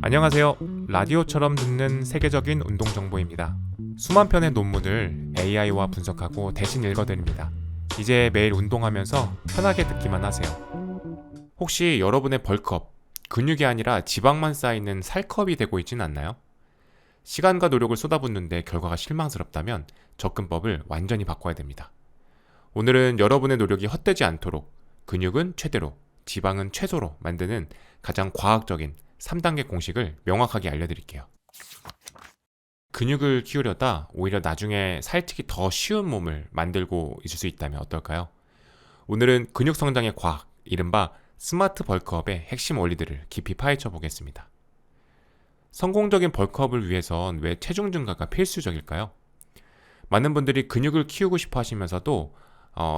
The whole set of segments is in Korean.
안녕하세요. 라디오처럼 듣는 세계적인 운동 정보입니다. 수만 편의 논문을 AI와 분석하고 대신 읽어드립니다. 이제 매일 운동하면서 편하게 듣기만 하세요. 혹시 여러분의 벌크업, 근육이 아니라 지방만 쌓이는 살컵이 되고 있진 않나요? 시간과 노력을 쏟아붓는데 결과가 실망스럽다면 접근법을 완전히 바꿔야 됩니다. 오늘은 여러분의 노력이 헛되지 않도록 근육은 최대로, 지방은 최소로 만드는 가장 과학적인 3단계 공식을 명확하게 알려드릴게요. 근육을 키우려다 오히려 나중에 살찌기 더 쉬운 몸을 만들고 있을 수 있다면 어떨까요? 오늘은 근육 성장의 과학, 이른바 스마트 벌크업의 핵심 원리들을 깊이 파헤쳐 보겠습니다. 성공적인 벌크업을 위해선 왜 체중 증가가 필수적일까요? 많은 분들이 근육을 키우고 싶어 하시면서도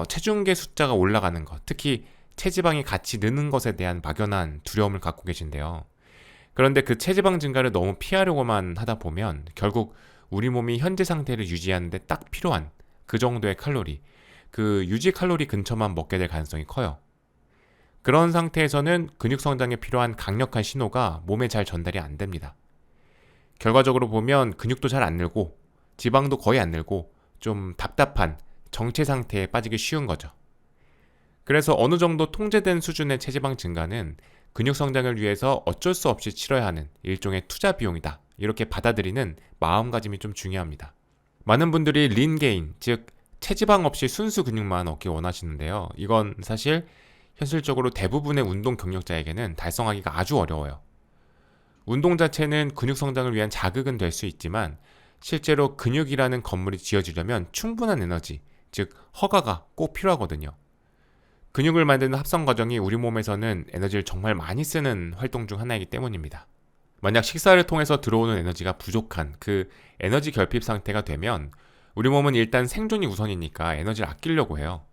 체중계 숫자가 올라가는 것, 특히 체지방이 같이 느는 것에 대한 막연한 두려움을 갖고 계신데요. 그런데 그 체지방 증가를 너무 피하려고만 하다 보면 결국 우리 몸이 현재 상태를 유지하는 데 딱 필요한 그 정도의 칼로리, 그 유지 칼로리 근처만 먹게 될 가능성이 커요. 그런 상태에서는 근육 성장에 필요한 강력한 신호가 몸에 잘 전달이 안 됩니다. 결과적으로 보면 근육도 잘 안 늘고 지방도 거의 안 늘고 좀 답답한 정체 상태에 빠지기 쉬운 거죠. 그래서 어느 정도 통제된 수준의 체지방 증가는 근육 성장을 위해서 어쩔 수 없이 치러야 하는 일종의 투자 비용이다. 이렇게 받아들이는 마음가짐이 좀 중요합니다. 많은 분들이 린 게인, 즉 체지방 없이 순수 근육만 얻기 원하시는데요. 이건 사실 현실적으로 대부분의 운동 경력자에게는 달성하기가 아주 어려워요. 운동 자체는 근육 성장을 위한 자극은 될 수 있지만 실제로 근육이라는 건물이 지어지려면 충분한 에너지, 즉 허가가 꼭 필요하거든요. 근육을 만드는 합성 과정이 우리 몸에서는 에너지를 정말 많이 쓰는 활동 중 하나이기 때문입니다. 만약 식사를 통해서 들어오는 에너지가 부족한 그 에너지 결핍 상태가 되면 우리 몸은 일단 생존이 우선이니까 에너지를 아끼려고 해요.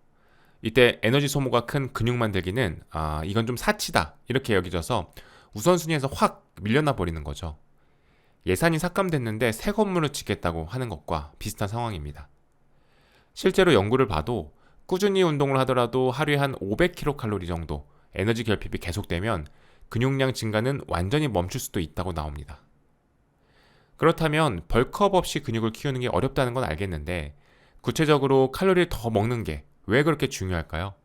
이때 에너지 소모가 큰 근육 만들기는 이건 좀 사치다 이렇게 여겨져서 우선순위에서 확 밀려나 버리는 거죠. 예산이 삭감됐는데 새 건물을 짓겠다고 하는 것과 비슷한 상황입니다. 실제로 연구를 봐도 꾸준히 운동을 하더라도 하루에 한 500kcal 정도 에너지 결핍이 계속되면 근육량 증가는 완전히 멈출 수도 있다고 나옵니다. 그렇다면 벌크업 없이 근육을 키우는 게 어렵다는 건 알겠는데 구체적으로 칼로리를 더 먹는 게 왜 그렇게 중요할까요?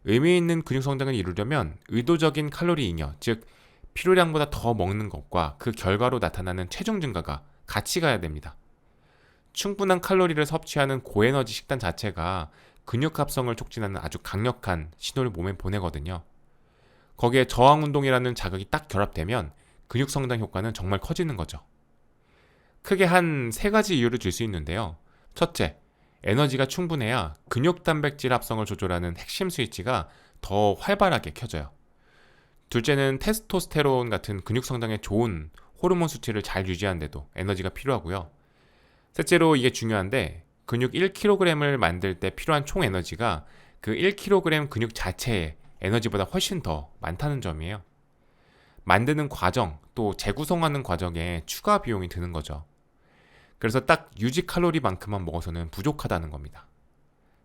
의미 있는 근육 성장을 이루려면 의도적인 칼로리 잉여, 즉 필요량보다 더 먹는 것과 그 결과로 나타나는 체중 증가가 같이 가야 됩니다. 충분한 칼로리를 섭취하는 고에너지 식단 자체가 근육 합성을 촉진하는 아주 강력한 신호를 몸에 보내거든요. 거기에 저항 운동이라는 자극이 딱 결합되면 근육 성장 효과는 정말 커지는 거죠. 크게 한 세 가지 이유를 줄 수 있는데요. 첫째, 에너지가 충분해야 근육 단백질 합성을 조절하는 핵심 스위치가 더 활발하게 켜져요. 둘째는 테스토스테론 같은 근육 성장에 좋은 호르몬 수치를 잘 유지하는 데도 에너지가 필요하고요. 셋째로 이게 중요한데 근육 1kg을 만들 때 필요한 총 에너지가 그 1kg 근육 자체의 에너지보다 훨씬 더 많다는 점이에요. 만드는 과정 또 재구성하는 과정에 추가 비용이 드는 거죠. 그래서 딱 유지 칼로리만큼만 먹어서는 부족하다는 겁니다.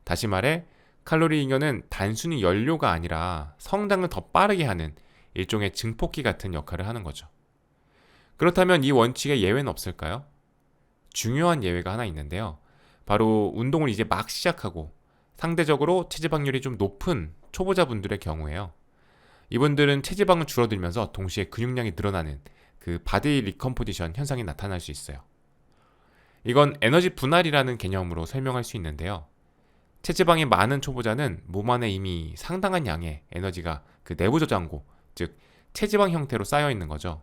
다시 말해 칼로리 잉여는 단순히 연료가 아니라 성장을 더 빠르게 하는 일종의 증폭기 같은 역할을 하는 거죠. 그렇다면 이 원칙에 예외는 없을까요? 중요한 예외가 하나 있는데요. 바로 운동을 이제 막 시작하고 상대적으로 체지방률이 좀 높은 초보자분들의 경우에요. 이분들은 체지방은 줄어들면서 동시에 근육량이 늘어나는 그 바디 리컴포지션 현상이 나타날 수 있어요. 이건 에너지 분할이라는 개념으로 설명할 수 있는데요. 체지방이 많은 초보자는 몸 안에 이미 상당한 양의 에너지가 그 내부 저장고, 즉 체지방 형태로 쌓여 있는 거죠.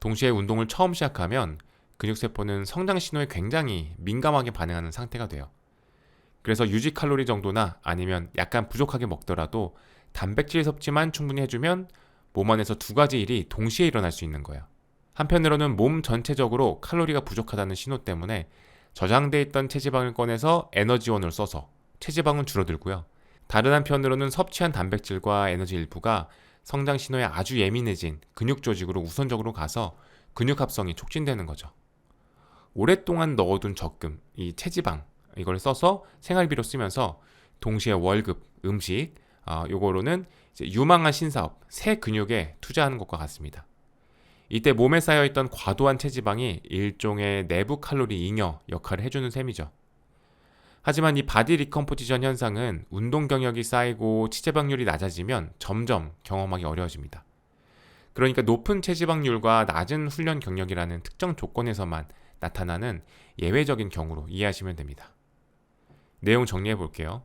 동시에 운동을 처음 시작하면 근육세포는 성장 신호에 굉장히 민감하게 반응하는 상태가 돼요. 그래서 유지 칼로리 정도나 아니면 약간 부족하게 먹더라도 단백질 섭취만 충분히 해주면 몸 안에서 두 가지 일이 동시에 일어날 수 있는 거예요. 한편으로는 몸 전체적으로 칼로리가 부족하다는 신호 때문에 저장돼 있던 체지방을 꺼내서 에너지원을 써서 체지방은 줄어들고요. 다른 한편으로는 섭취한 단백질과 에너지 일부가 성장 신호에 아주 예민해진 근육 조직으로 우선적으로 가서 근육 합성이 촉진되는 거죠. 오랫동안 넣어둔 적금, 이 체지방, 이걸 써서 생활비로 쓰면서 동시에 월급, 음식, 요거로는 이제 유망한 신사업, 새 근육에 투자하는 것과 같습니다. 이때 몸에 쌓여있던 과도한 체지방이 일종의 내부 칼로리 잉여 역할을 해주는 셈이죠. 하지만 이 바디 리컴포지션 현상은 운동 경력이 쌓이고 체지방률이 낮아지면 점점 경험하기 어려워집니다. 그러니까 높은 체지방률과 낮은 훈련 경력이라는 특정 조건에서만 나타나는 예외적인 경우로 이해하시면 됩니다. 내용 정리해 볼게요.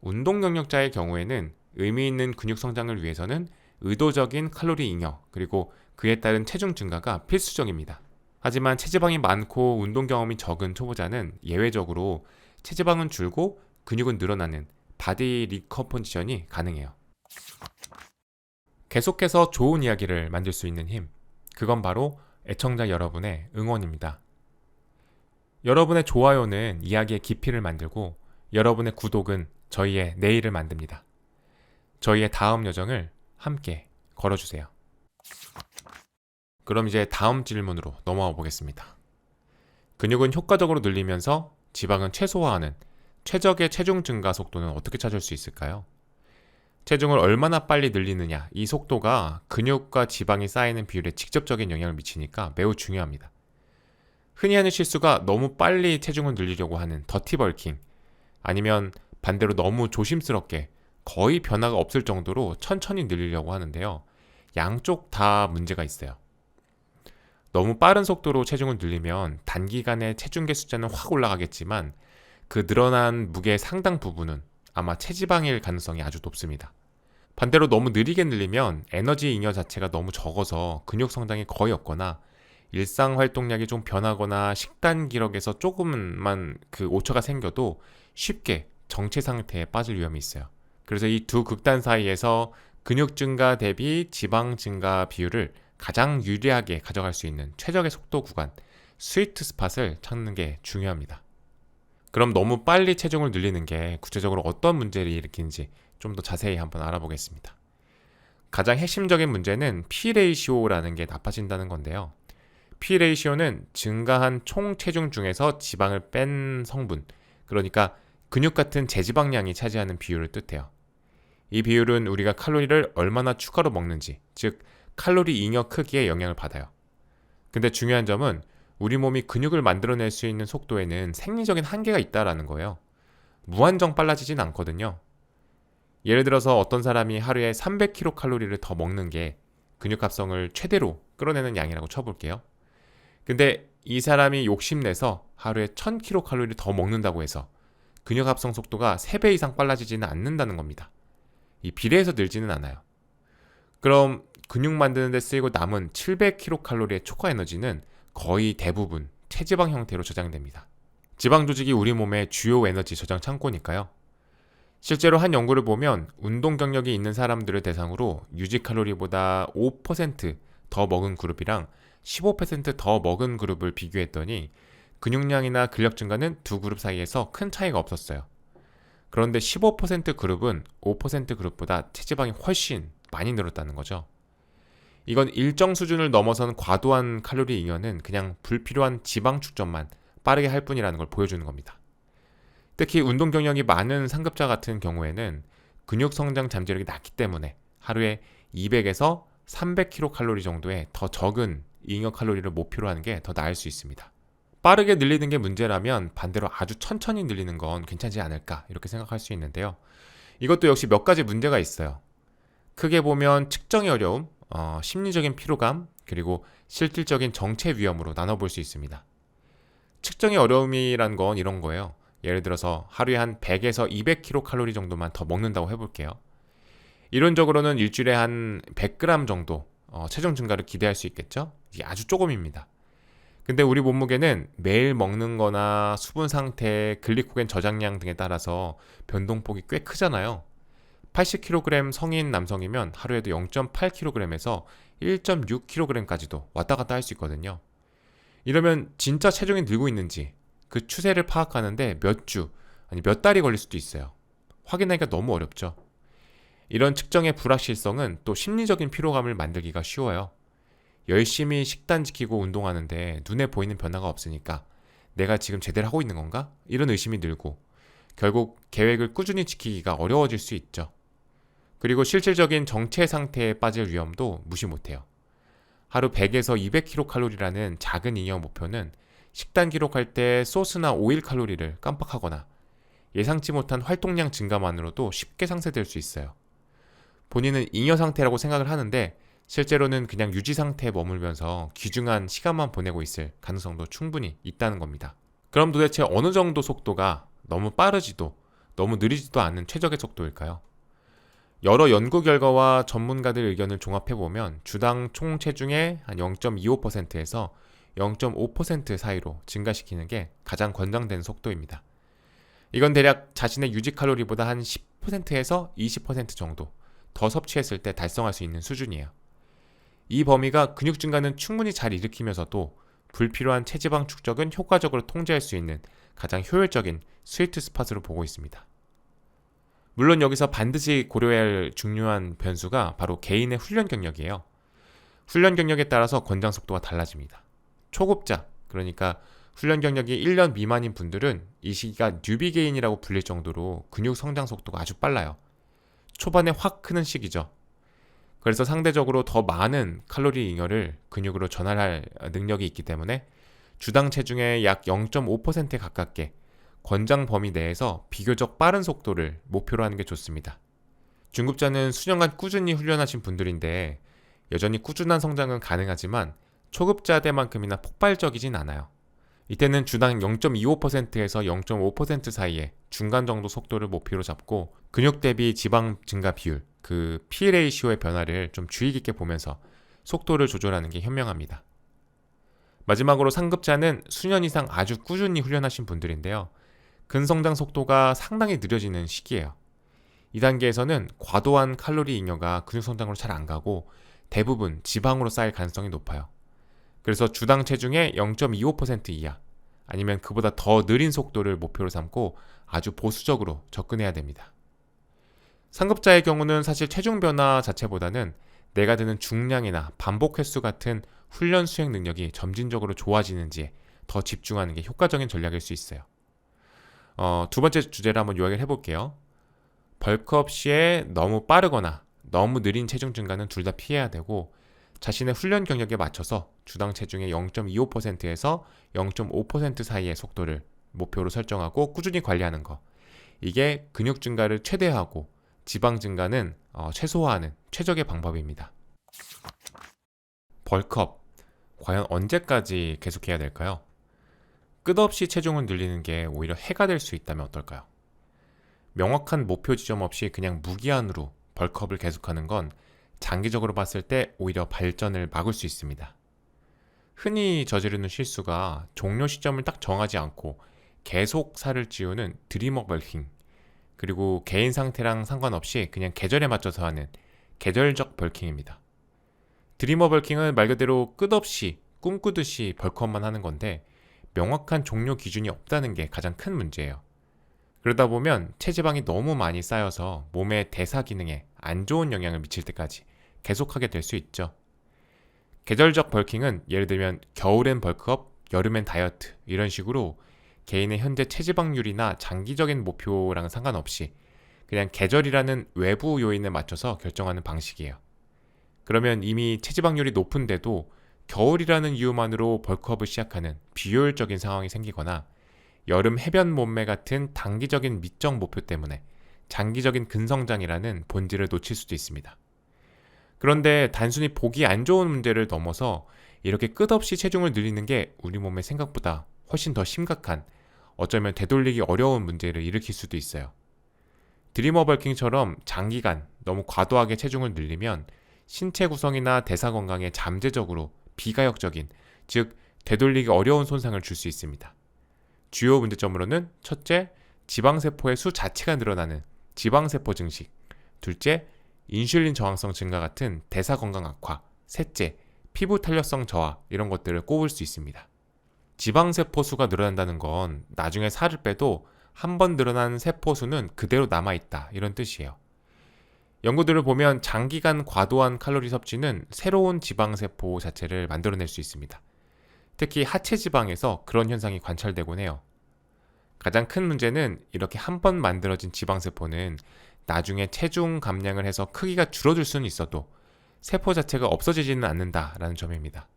운동 경력자의 경우에는 의미 있는 근육 성장을 위해서는 의도적인 칼로리 잉여 그리고 그에 따른 체중 증가가 필수적입니다. 하지만 체지방이 많고 운동 경험이 적은 초보자는 예외적으로 체지방은 줄고 근육은 늘어나는 바디 리컴포지션이 가능해요. 계속해서 좋은 이야기를 만들 수 있는 힘, 그건 바로 애청자 여러분의 응원입니다. 여러분의 좋아요는 이야기의 깊이를 만들고 여러분의 구독은 저희의 내일을 만듭니다. 저희의 다음 여정을 함께 걸어주세요. 그럼 이제 다음 질문으로 넘어가 보겠습니다. 근육은 효과적으로 늘리면서 지방은 최소화하는 최적의 체중 증가 속도는 어떻게 찾을 수 있을까요? 체중을 얼마나 빨리 늘리느냐, 이 속도가 근육과 지방이 쌓이는 비율에 직접적인 영향을 미치니까 매우 중요합니다. 흔히 하는 실수가 너무 빨리 체중을 늘리려고 하는 더티 벌킹, 아니면 반대로 너무 조심스럽게 거의 변화가 없을 정도로 천천히 늘리려고 하는데요. 양쪽 다 문제가 있어요. 너무 빠른 속도로 체중을 늘리면 단기간에 체중계 숫자는 확 올라가겠지만 그 늘어난 무게의 상당 부분은 아마 체지방일 가능성이 아주 높습니다. 반대로 너무 느리게 늘리면 에너지 잉여 자체가 너무 적어서 근육 성장이 거의 없거나 일상 활동량이 좀 변하거나 식단 기록에서 조금만 오차가 생겨도 쉽게 정체 상태에 빠질 위험이 있어요. 그래서 이 두 극단 사이에서 근육 증가 대비 지방 증가 비율을 가장 유리하게 가져갈 수 있는 최적의 속도 구간, 스위트 스팟을 찾는 게 중요합니다. 그럼 너무 빨리 체중을 늘리는 게 구체적으로 어떤 문제를 일으키는지 좀 더 자세히 한번 알아보겠습니다. 가장 핵심적인 문제는 P 레이시오라는 게 나빠진다는 건데요. P 레이시오는 증가한 총 체중 중에서 지방을 뺀 성분, 그러니까 근육 같은 제지방량이 차지하는 비율을 뜻해요. 이 비율은 우리가 칼로리를 얼마나 추가로 먹는지, 즉 칼로리 잉여 크기에 영향을 받아요. 근데 중요한 점은 우리 몸이 근육을 만들어낼 수 있는 속도에는 생리적인 한계가 있다라는 거예요. 무한정 빨라지진 않거든요. 예를 들어서 어떤 사람이 하루에 300kcal 더 먹는 게 근육 합성을 최대로 끌어내는 양이라고 쳐볼게요. 근데 이 사람이 욕심내서 하루에 1000kcal 더 먹는다고 해서 근육 합성 속도가 3배 이상 빨라지지는 않는다는 겁니다. 이 비례해서 늘지는 않아요. 그럼 근육 만드는 데 쓰이고 남은 700kcal의 초과 에너지는 거의 대부분 체지방 형태로 저장됩니다. 지방 조직이 우리 몸의 주요 에너지 저장 창고니까요. 실제로 한 연구를 보면 운동 경력이 있는 사람들을 대상으로 유지 칼로리보다 5% 더 먹은 그룹이랑 15%더 먹은 그룹을 비교했더니 근육량이나 근력 증가는 두 그룹 사이에서 큰 차이가 없었어요. 그런데 15% 그룹은 5% 그룹보다 체지방이 훨씬 많이 늘었다는 거죠. 이건 일정 수준을 넘어선 과도한 칼로리 잉여는 그냥 불필요한 지방 축전만 빠르게 할 뿐이라는 걸 보여주는 겁니다. 특히 운동 경력이 많은 상급자 같은 경우에는 근육 성장 잠재력이 낮기 때문에 하루에 200에서 300kcal 정도의 더 적은 잉여 칼로리를 목표로 하는 게 더 나을 수 있습니다. 빠르게 늘리는 게 문제라면 반대로 아주 천천히 늘리는 건 괜찮지 않을까 이렇게 생각할 수 있는데요. 이것도 역시 몇 가지 문제가 있어요. 크게 보면 측정이 어려움, 심리적인 피로감, 그리고 실질적인 정체 위험으로 나눠볼 수 있습니다. 측정의 어려움이란 건 이런 거예요. 예를 들어서 하루에 한 100에서 200kcal 정도만 더 먹는다고 해볼게요. 이론적으로는 일주일에 한 100g 정도 체중 증가를 기대할 수 있겠죠? 이게 아주 조금입니다. 근데 우리 몸무게는 매일 먹는 거나 수분 상태, 글리코겐 저장량 등에 따라서 변동폭이 꽤 크잖아요. 80kg 성인 남성이면 하루에도 0.8kg에서 1.6kg까지도 왔다 갔다 할 수 있거든요. 이러면 진짜 체중이 늘고 있는지 그 추세를 파악하는데 몇 주, 아니 몇 달이 걸릴 수도 있어요. 확인하기가 너무 어렵죠. 이런 측정의 불확실성은 또 심리적인 피로감을 만들기가 쉬워요. 열심히 식단 지키고 운동하는데 눈에 보이는 변화가 없으니까 내가 지금 제대로 하고 있는 건가? 이런 의심이 들고 결국 계획을 꾸준히 지키기가 어려워질 수 있죠. 그리고 실질적인 정체 상태에 빠질 위험도 무시 못해요. 하루 100에서 200kcal라는 작은 잉여 목표는 식단 기록할 때 소스나 오일 칼로리를 깜빡하거나 예상치 못한 활동량 증가만으로도 쉽게 상쇄될 수 있어요. 본인은 잉여 상태라고 생각을 하는데 실제로는 그냥 유지 상태에 머물면서 귀중한 시간만 보내고 있을 가능성도 충분히 있다는 겁니다. 그럼 도대체 어느 정도 속도가 너무 빠르지도 너무 느리지도 않은 최적의 속도일까요? 여러 연구 결과와 전문가들 의견을 종합해보면 주당 총 체중의 한 0.25%에서 0.5% 사이로 증가시키는 게 가장 권장된 속도입니다. 이건 대략 자신의 유지 칼로리보다 한 10%에서 20% 정도 더 섭취했을 때 달성할 수 있는 수준이에요. 이 범위가 근육 증가는 충분히 잘 일으키면서도 불필요한 체지방 축적은 효과적으로 통제할 수 있는 가장 효율적인 스위트 스팟으로 보고 있습니다. 물론 여기서 반드시 고려해야 할 중요한 변수가 바로 개인의 훈련 경력이에요. 훈련 경력에 따라서 권장 속도가 달라집니다. 초급자, 그러니까 훈련 경력이 1년 미만인 분들은 이 시기가 뉴비 게인이라고 불릴 정도로 근육 성장 속도가 아주 빨라요. 초반에 확 크는 시기죠. 그래서 상대적으로 더 많은 칼로리 잉여를 근육으로 전환할 능력이 있기 때문에 주당 체중의 약 0.5%에 가깝게 권장 범위 내에서 비교적 빠른 속도를 목표로 하는 게 좋습니다. 중급자는 수년간 꾸준히 훈련하신 분들인데 여전히 꾸준한 성장은 가능하지만 초급자 때만큼이나 폭발적이진 않아요. 이때는 주당 0.25%에서 0.5% 사이의 중간 정도 속도를 목표로 잡고 근육 대비 지방 증가 비율, 그 P 레이시오의 변화를 좀 주의 깊게 보면서 속도를 조절하는 게 현명합니다. 마지막으로 상급자는 수년 이상 아주 꾸준히 훈련하신 분들인데요. 근성장 속도가 상당히 느려지는 시기예요. 이 단계에서는 과도한 칼로리 잉여가 근육 성장으로 잘 안 가고 대부분 지방으로 쌓일 가능성이 높아요. 그래서 주당 체중의 0.25% 이하 아니면 그보다 더 느린 속도를 목표로 삼고 아주 보수적으로 접근해야 됩니다. 상급자의 경우는 사실 체중 변화 자체보다는 내가 드는 중량이나 반복 횟수 같은 훈련 수행 능력이 점진적으로 좋아지는지에 더 집중하는 게 효과적인 전략일 수 있어요. 두 번째 주제를 한번 요약을 해볼게요. 벌크업 시에 너무 빠르거나 너무 느린 체중 증가는 둘 다 피해야 되고 자신의 훈련 경력에 맞춰서 주당 체중의 0.25%에서 0.5% 사이의 속도를 목표로 설정하고 꾸준히 관리하는 거. 이게 근육 증가를 최대화하고 지방 증가는 최소화하는 최적의 방법입니다. 벌크업, 과연 언제까지 계속해야 될까요? 끝없이 체중을 늘리는 게 오히려 해가 될 수 있다면 어떨까요? 명확한 목표 지점 없이 그냥 무기한으로 벌크업을 계속하는 건 장기적으로 봤을 때 오히려 발전을 막을 수 있습니다. 흔히 저지르는 실수가 종료 시점을 딱 정하지 않고 계속 살을 찌우는 드리머 벌킹, 그리고 개인 상태랑 상관없이 그냥 계절에 맞춰서 하는 계절적 벌킹입니다. 드리머 벌킹은 말 그대로 끝없이 꿈꾸듯이 벌크업만 하는 건데 명확한 종료 기준이 없다는 게 가장 큰 문제예요. 그러다 보면 체지방이 너무 많이 쌓여서 몸의 대사 기능에 안 좋은 영향을 미칠 때까지 계속하게 될 수 있죠. 계절적 벌킹은 예를 들면 겨울엔 벌크업, 여름엔 다이어트 이런 식으로 개인의 현재 체지방률이나 장기적인 목표랑 상관없이 그냥 계절이라는 외부 요인에 맞춰서 결정하는 방식이에요. 그러면 이미 체지방률이 높은데도 겨울이라는 이유만으로 벌크업을 시작하는 비효율적인 상황이 생기거나 여름 해변 몸매 같은 단기적인 미적 목표 때문에 장기적인 근성장이라는 본질을 놓칠 수도 있습니다. 그런데 단순히 보기 안 좋은 문제를 넘어서 이렇게 끝없이 체중을 늘리는 게 우리 몸의 생각보다 훨씬 더 심각한, 어쩌면 되돌리기 어려운 문제를 일으킬 수도 있어요. 드리머 벌킹처럼 장기간 너무 과도하게 체중을 늘리면 신체 구성이나 대사 건강에 잠재적으로 비가역적인, 즉 되돌리기 어려운 손상을 줄 수 있습니다. 주요 문제점으로는 첫째, 지방세포의 수 자체가 늘어나는 지방세포 증식, 둘째, 인슐린 저항성 증가 같은 대사 건강 악화, 셋째, 피부 탄력성 저하 이런 것들을 꼽을 수 있습니다. 지방세포 수가 늘어난다는 건 나중에 살을 빼도 한 번 늘어난 세포 수는 그대로 남아있다 이런 뜻이에요. 연구들을 보면 장기간 과도한 칼로리 섭취는 새로운 지방세포 자체를 만들어낼 수 있습니다. 특히 하체 지방에서 그런 현상이 관찰되곤 해요. 가장 큰 문제는 이렇게 한 번 만들어진 지방세포는 나중에 체중 감량을 해서 크기가 줄어들 수는 있어도 세포 자체가 없어지지는 않는다라는 점입니다.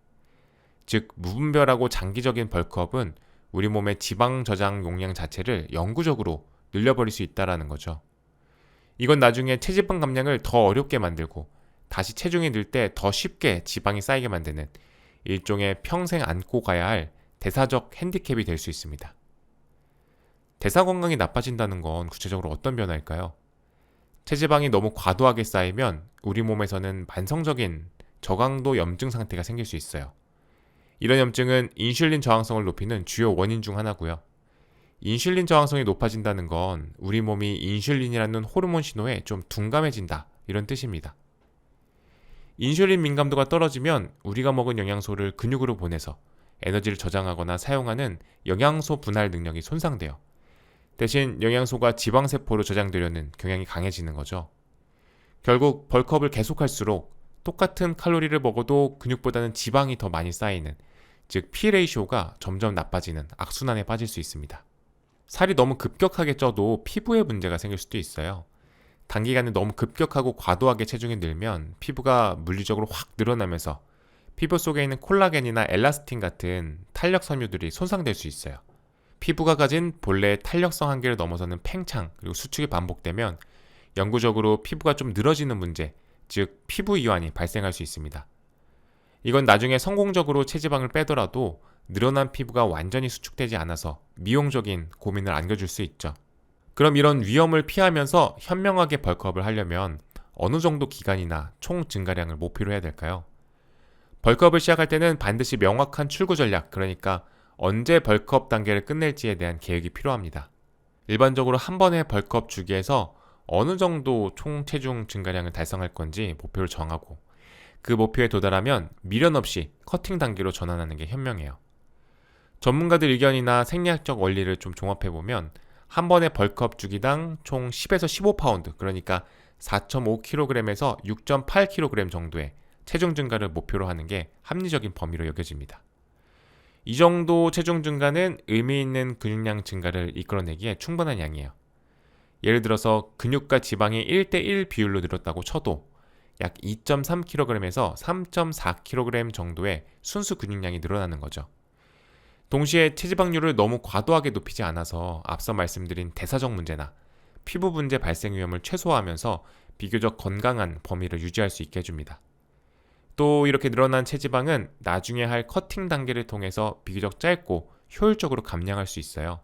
즉, 무분별하고 장기적인 벌크업은 우리 몸의 지방 저장 용량 자체를 영구적으로 늘려버릴 수 있다는 거죠. 이건 나중에 체지방 감량을 더 어렵게 만들고 다시 체중이 늘 때 더 쉽게 지방이 쌓이게 만드는 일종의 평생 안고 가야 할 대사적 핸디캡이 될 수 있습니다. 대사 건강이 나빠진다는 건 구체적으로 어떤 변화일까요? 체지방이 너무 과도하게 쌓이면 우리 몸에서는 만성적인 저강도 염증 상태가 생길 수 있어요. 이런 염증은 인슐린 저항성을 높이는 주요 원인 중 하나고요. 인슐린 저항성이 높아진다는 건 우리 몸이 인슐린이라는 호르몬 신호에 좀 둔감해진다, 이런 뜻입니다. 인슐린 민감도가 떨어지면 우리가 먹은 영양소를 근육으로 보내서 에너지를 저장하거나 사용하는 영양소 분할 능력이 손상돼요. 대신 영양소가 지방세포로 저장되려는 경향이 강해지는 거죠. 결국 벌크업을 계속할수록 똑같은 칼로리를 먹어도 근육보다는 지방이 더 많이 쌓이는, 즉 P-레이시오가 점점 나빠지는 악순환에 빠질 수 있습니다. 살이 너무 급격하게 쪄도 피부에 문제가 생길 수도 있어요. 단기간에 너무 급격하고 과도하게 체중이 늘면 피부가 물리적으로 확 늘어나면서 피부 속에 있는 콜라겐이나 엘라스틴 같은 탄력 섬유들이 손상될 수 있어요. 피부가 가진 본래의 탄력성 한계를 넘어서는 팽창, 그리고 수축이 반복되면 영구적으로 피부가 좀 늘어지는 문제, 즉 피부 이완이 발생할 수 있습니다. 이건 나중에 성공적으로 체지방을 빼더라도 늘어난 피부가 완전히 수축되지 않아서 미용적인 고민을 안겨줄 수 있죠. 그럼 이런 위험을 피하면서 현명하게 벌크업을 하려면 어느 정도 기간이나 총 증가량을 목표로 해야 될까요? 벌크업을 시작할 때는 반드시 명확한 출구 전략, 그러니까 언제 벌크업 단계를 끝낼지에 대한 계획이 필요합니다. 일반적으로 한 번의 벌크업 주기에서 어느 정도 총 체중 증가량을 달성할 건지 목표를 정하고 그 목표에 도달하면 미련 없이 커팅 단계로 전환하는 게 현명해요. 전문가들 의견이나 생리학적 원리를 좀 종합해보면 한 번의 벌크업 주기당 총 10에서 15파운드, 그러니까 4.5kg에서 6.8kg 정도의 체중 증가를 목표로 하는 게 합리적인 범위로 여겨집니다. 이 정도 체중 증가는 의미 있는 근육량 증가를 이끌어내기에 충분한 양이에요. 예를 들어서 근육과 지방이 1대1 비율로 늘었다고 쳐도 약 2.3kg에서 3.4kg 정도의 순수 근육량이 늘어나는 거죠. 동시에 체지방률을 너무 과도하게 높이지 않아서 앞서 말씀드린 대사적 문제나 피부 문제 발생 위험을 최소화하면서 비교적 건강한 범위를 유지할 수 있게 해줍니다. 또 이렇게 늘어난 체지방은 나중에 할 커팅 단계를 통해서 비교적 짧고 효율적으로 감량할 수 있어요.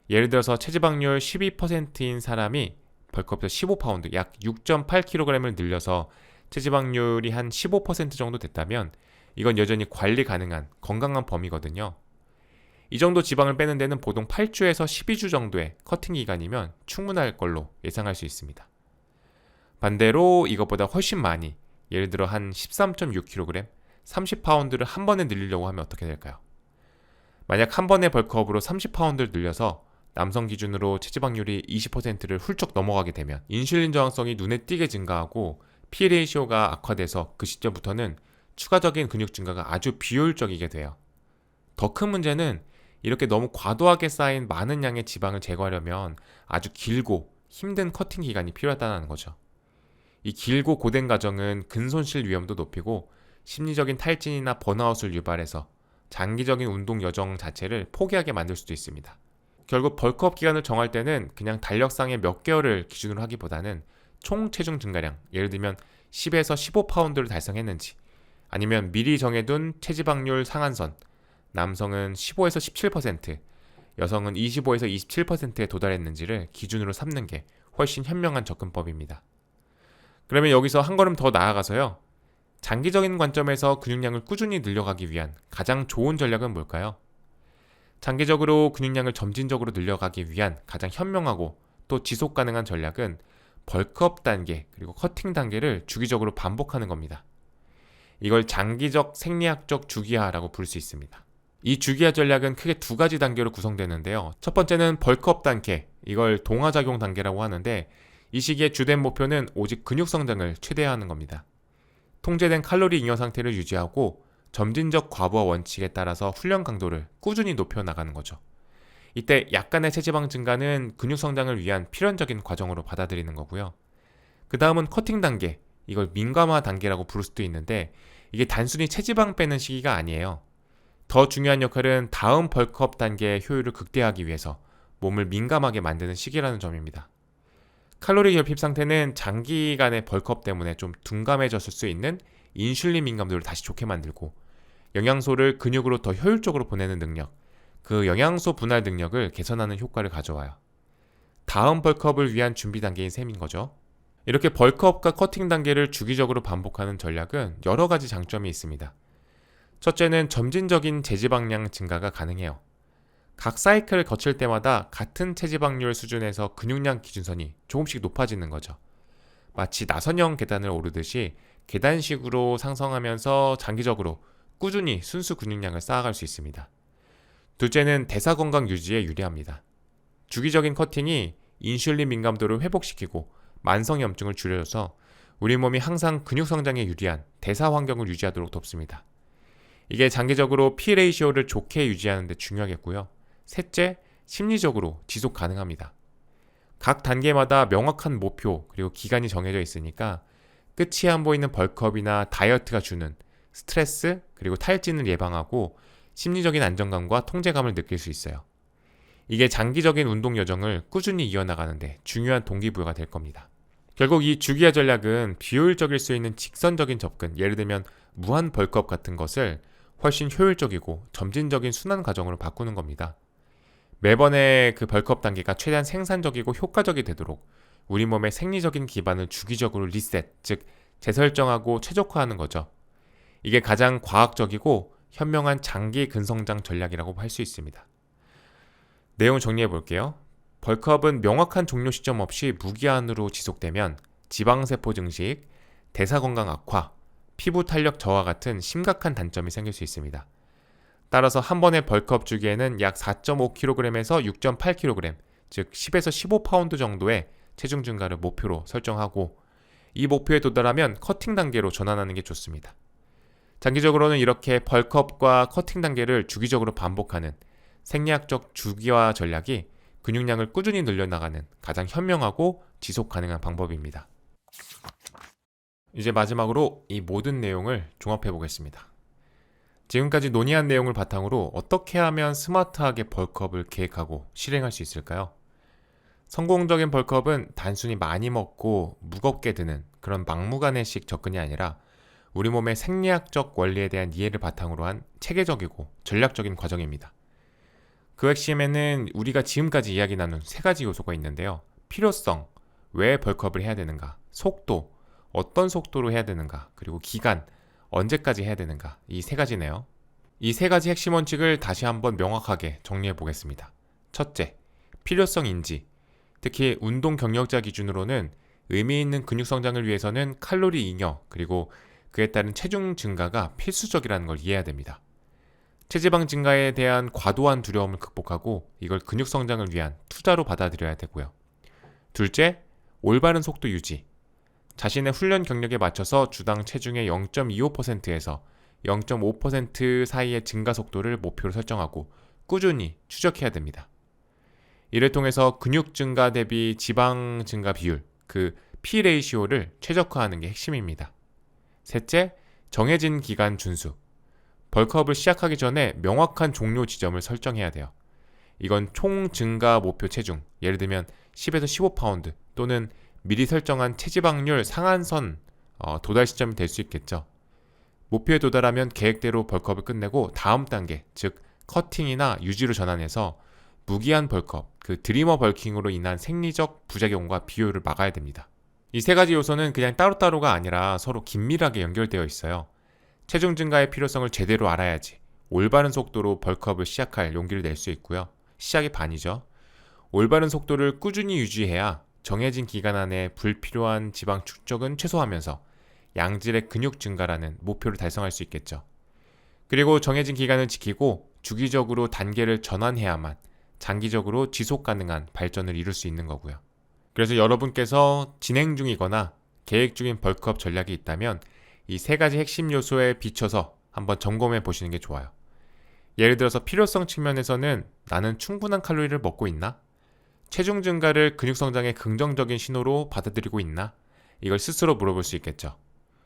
예를 들어서 체지방률 12%인 사람이 벌크업에서 15파운드, 약 6.8kg을 늘려서 체지방률이 한 15% 정도 됐다면 이건 여전히 관리 가능한 건강한 범위거든요. 이 정도 지방을 빼는 데는 보통 8주에서 12주 정도의 커팅 기간이면 충분할 걸로 예상할 수 있습니다. 반대로 이것보다 훨씬 많이, 예를 들어 한 13.6kg, 30파운드를 한 번에 늘리려고 하면 어떻게 될까요? 만약 한 번의 벌크업으로 30파운드를 늘려서 남성 기준으로 체지방률이 20%를 훌쩍 넘어가게 되면 인슐린 저항성이 눈에 띄게 증가하고 P-레이시오가 악화돼서 그 시점부터는 추가적인 근육 증가가 아주 비효율적이게 돼요. 더 큰 문제는 이렇게 너무 과도하게 쌓인 많은 양의 지방을 제거하려면 아주 길고 힘든 커팅 기간이 필요하다는 거죠. 이 길고 고된 과정은 근손실 위험도 높이고 심리적인 탈진이나 번아웃을 유발해서 장기적인 운동 여정 자체를 포기하게 만들 수도 있습니다. 결국 벌크업 기간을 정할 때는 그냥 달력상의 몇 개월을 기준으로 하기보다는 총 체중 증가량, 예를 들면 10에서 15파운드를 달성했는지, 아니면 미리 정해둔 체지방률 상한선, 남성은 15에서 17%, 여성은 25에서 27%에 도달했는지를 기준으로 삼는 게 훨씬 현명한 접근법입니다. 그러면 여기서 한 걸음 더 나아가서요. 장기적인 관점에서 근육량을 꾸준히 늘려가기 위한 가장 좋은 전략은 뭘까요? 장기적으로 근육량을 점진적으로 늘려가기 위한 가장 현명하고 또 지속 가능한 전략은 벌크업 단계 그리고 커팅 단계를 주기적으로 반복하는 겁니다. 이걸 장기적 생리학적 주기화라고 부를 수 있습니다. 이 주기화 전략은 크게 두 가지 단계로 구성되는데요. 첫 번째는 벌크업 단계, 이걸 동화작용 단계라고 하는데 이 시기의 주된 목표는 오직 근육 성장을 최대화하는 겁니다. 통제된 칼로리 잉여 상태를 유지하고 점진적 과부하 원칙에 따라서 훈련 강도를 꾸준히 높여나가는 거죠. 이때 약간의 체지방 증가는 근육 성장을 위한 필연적인 과정으로 받아들이는 거고요. 그 다음은 커팅 단계, 이걸 민감화 단계라고 부를 수도 있는데 이게 단순히 체지방 빼는 시기가 아니에요. 더 중요한 역할은 다음 벌크업 단계의 효율을 극대화하기 위해서 몸을 민감하게 만드는 시기라는 점입니다. 칼로리 결핍 상태는 장기간의 벌크업 때문에 좀 둔감해졌을 수 있는 인슐린 민감도를 다시 좋게 만들고 영양소를 근육으로 더 효율적으로 보내는 능력, 그 영양소 분할 능력을 개선하는 효과를 가져와요. 다음 벌크업을 위한 준비 단계인 셈인 거죠. 이렇게 벌크업과 커팅 단계를 주기적으로 반복하는 전략은 여러 가지 장점이 있습니다. 첫째는 점진적인 제지방량 증가가 가능해요. 각 사이클을 거칠 때마다 같은 체지방률 수준에서 근육량 기준선이 조금씩 높아지는 거죠. 마치 나선형 계단을 오르듯이 계단식으로 상승하면서 장기적으로 꾸준히 순수 근육량을 쌓아갈 수 있습니다. 둘째는 대사 건강 유지에 유리합니다. 주기적인 커팅이 인슐린 민감도를 회복시키고 만성염증을 줄여줘서 우리 몸이 항상 근육 성장에 유리한 대사 환경을 유지하도록 돕습니다. 이게 장기적으로 P 레이시오를 좋게 유지하는 데 중요하겠고요. 셋째, 심리적으로 지속 가능합니다. 각 단계마다 명확한 목표 그리고 기간이 정해져 있으니까 끝이 안 보이는 벌크업이나 다이어트가 주는 스트레스 그리고 탈진을 예방하고 심리적인 안정감과 통제감을 느낄 수 있어요. 이게 장기적인 운동 여정을 꾸준히 이어나가는데 중요한 동기부여가 될 겁니다. 결국 이 주기화 전략은 비효율적일 수 있는 직선적인 접근, 예를 들면 무한 벌크업 같은 것을 훨씬 효율적이고 점진적인 순환 과정으로 바꾸는 겁니다. 매번의 그 벌크업 단계가 최대한 생산적이고 효과적이 되도록 우리 몸의 생리적인 기반을 주기적으로 리셋, 즉 재설정하고 최적화하는 거죠. 이게 가장 과학적이고 현명한 장기 근성장 전략이라고 할 수 있습니다. 내용 정리해 볼게요. 벌크업은 명확한 종료 시점 없이 무기한으로 지속되면 지방세포 증식, 대사건강 악화, 피부 탄력 저하 같은 심각한 단점이 생길 수 있습니다. 따라서 한 번의 벌크업 주기에는 약 4.5kg에서 6.8kg, 즉 10에서 15파운드 정도의 체중 증가를 목표로 설정하고 이 목표에 도달하면 커팅 단계로 전환하는 게 좋습니다. 장기적으로는 이렇게 벌크업과 커팅 단계를 주기적으로 반복하는 생리학적 주기화 전략이 근육량을 꾸준히 늘려나가는 가장 현명하고 지속 가능한 방법입니다. 이제 마지막으로 이 모든 내용을 종합해 보겠습니다. 지금까지 논의한 내용을 바탕으로 어떻게 하면 스마트하게 벌크업을 계획하고 실행할 수 있을까요? 성공적인 벌크업은 단순히 많이 먹고 무겁게 드는 그런 막무가내식 접근이 아니라 우리 몸의 생리학적 원리에 대한 이해를 바탕으로 한 체계적이고 전략적인 과정입니다. 그 핵심에는 우리가 지금까지 이야기 나눈 세 가지 요소가 있는데요. 필요성, 왜 벌크업을 해야 되는가, 속도, 어떤 속도로 해야 되는가, 그리고 기간, 언제까지 해야 되는가, 이 세 가지네요. 이 세 가지 핵심 원칙을 다시 한번 명확하게 정리해 보겠습니다. 첫째, 필요성 인지. 특히 운동 경력자 기준으로는 의미 있는 근육 성장을 위해서는 칼로리 잉여, 그리고 그에 따른 체중 증가가 필수적이라는 걸 이해해야 됩니다. 체지방 증가에 대한 과도한 두려움을 극복하고 이걸 근육 성장을 위한 투자로 받아들여야 되고요. 둘째, 올바른 속도 유지. 자신의 훈련 경력에 맞춰서 주당 체중의 0.25%에서 0.5% 사이의 증가 속도를 목표로 설정하고 꾸준히 추적해야 됩니다. 이를 통해서 근육 증가 대비 지방 증가 비율, 그 P 레이시오를 최적화하는 게 핵심입니다. 셋째, 정해진 기간 준수. 벌크업을 시작하기 전에 명확한 종료 지점을 설정해야 돼요. 이건 총 증가 목표 체중, 예를 들면 10에서 15파운드 또는 미리 설정한 체지방률 상한선 도달 시점이 될 수 있겠죠. 목표에 도달하면 계획대로 벌크업을 끝내고 다음 단계, 즉 커팅이나 유지로 전환해서 무기한 벌크업, 그 드리머 벌킹으로 인한 생리적 부작용과 비효율을 막아야 됩니다. 이 세 가지 요소는 그냥 따로따로가 아니라 서로 긴밀하게 연결되어 있어요. 체중 증가의 필요성을 제대로 알아야지 올바른 속도로 벌크업을 시작할 용기를 낼 수 있고요. 시작이 반이죠. 올바른 속도를 꾸준히 유지해야 정해진 기간 안에 불필요한 지방 축적은 최소화하면서 양질의 근육 증가라는 목표를 달성할 수 있겠죠. 그리고 정해진 기간을 지키고 주기적으로 단계를 전환해야만 장기적으로 지속 가능한 발전을 이룰 수 있는 거고요. 그래서 여러분께서 진행 중이거나 계획 중인 벌크업 전략이 있다면 이 세 가지 핵심 요소에 비춰서 한번 점검해 보시는 게 좋아요. 예를 들어서 필요성 측면에서는 나는 충분한 칼로리를 먹고 있나? 체중 증가를 근육 성장의 긍정적인 신호로 받아들이고 있나? 이걸 스스로 물어볼 수 있겠죠.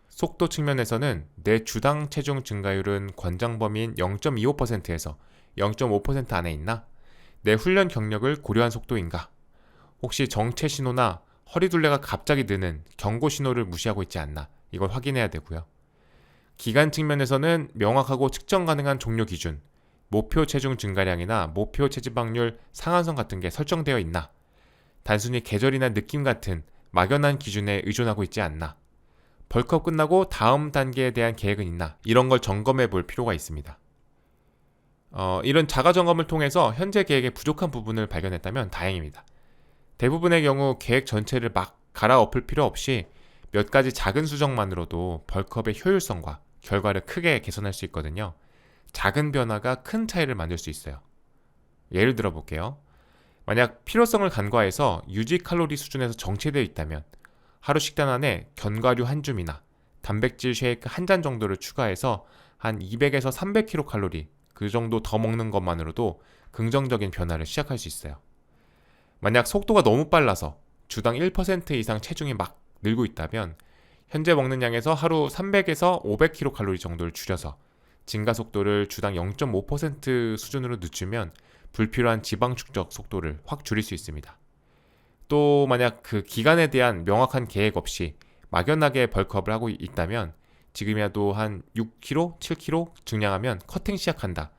속도 측면에서는 내 주당 체중 증가율은 권장 범위인 0.25%에서 0.5% 안에 있나? 내 훈련 경력을 고려한 속도인가? 혹시 정체 신호나 허리둘레가 갑자기 느는 경고 신호를 무시하고 있지 않나? 이걸 확인해야 되고요. 기간 측면에서는 명확하고 측정 가능한 종료 기준, 목표 체중 증가량이나 목표 체지방률 상한선 같은 게 설정되어 있나? 단순히 계절이나 느낌 같은 막연한 기준에 의존하고 있지 않나? 벌크업 끝나고 다음 단계에 대한 계획은 있나? 이런 걸 점검해 볼 필요가 있습니다. 이런 자가 점검을 통해서 현재 계획의 부족한 부분을 발견했다면 다행입니다. 대부분의 경우 계획 전체를 막 갈아엎을 필요 없이 몇 가지 작은 수정만으로도 벌크업의 효율성과 결과를 크게 개선할 수 있거든요. 작은 변화가 큰 차이를 만들 수 있어요. 예를 들어 볼게요. 만약 필요성을 간과해서 유지 칼로리 수준에서 정체되어 있다면 하루 식단 안에 견과류 한 줌이나 단백질 쉐이크 한 잔 정도를 추가해서 한 200에서 300kcal 그 정도 더 먹는 것만으로도 긍정적인 변화를 시작할 수 있어요. 만약 속도가 너무 빨라서 주당 1% 이상 체중이 막 늘고 있다면 현재 먹는 양에서 하루 300에서 500kcal 정도를 줄여서 증가 속도를 주당 0.5% 수준으로 늦추면 불필요한 지방 축적 속도를 확 줄일 수 있습니다. 또 만약 그 기간에 대한 명확한 계획 없이 막연하게 벌크업을 하고 있다면 지금이라도 한 6kg, 7kg 증량하면 커팅 시작한다.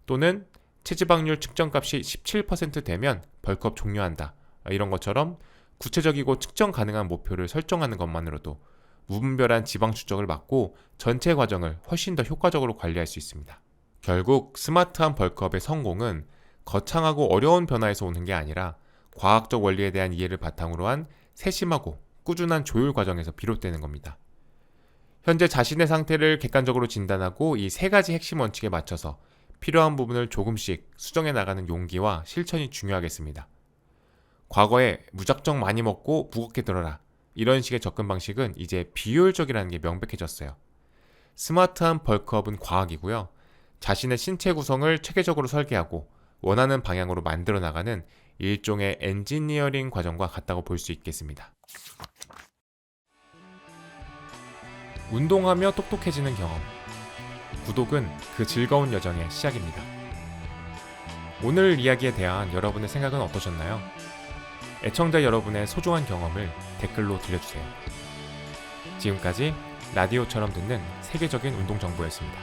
또는 체지방률 측정값이 17% 되면 벌크업 종료한다. 이런 것처럼 구체적이고 측정 가능한 목표를 설정하는 것만으로도 무분별한 지방 축적을 막고 전체 과정을 훨씬 더 효과적으로 관리할 수 있습니다. 결국 스마트한 벌크업의 성공은 거창하고 어려운 변화에서 오는 게 아니라 과학적 원리에 대한 이해를 바탕으로 한 세심하고 꾸준한 조율 과정에서 비롯되는 겁니다. 현재 자신의 상태를 객관적으로 진단하고 이 세 가지 핵심 원칙에 맞춰서 필요한 부분을 조금씩 수정해 나가는 용기와 실천이 중요하겠습니다. 과거에 무작정 많이 먹고 무겁게 들어라 이런 식의 접근 방식은 이제 비효율적이라는 게 명백해졌어요. 스마트한 벌크업은 과학이고요. 자신의 신체 구성을 체계적으로 설계하고 원하는 방향으로 만들어 나가는 일종의 엔지니어링 과정과 같다고 볼 수 있겠습니다. 운동하며 똑똑해지는 경험. 구독은 그 즐거운 여정의 시작입니다. 오늘 이야기에 대한 여러분의 생각은 어떠셨나요? 애청자 여러분의 소중한 경험을 댓글로 들려주세요. 지금까지 라디오처럼 듣는 세계적인 운동 정보였습니다.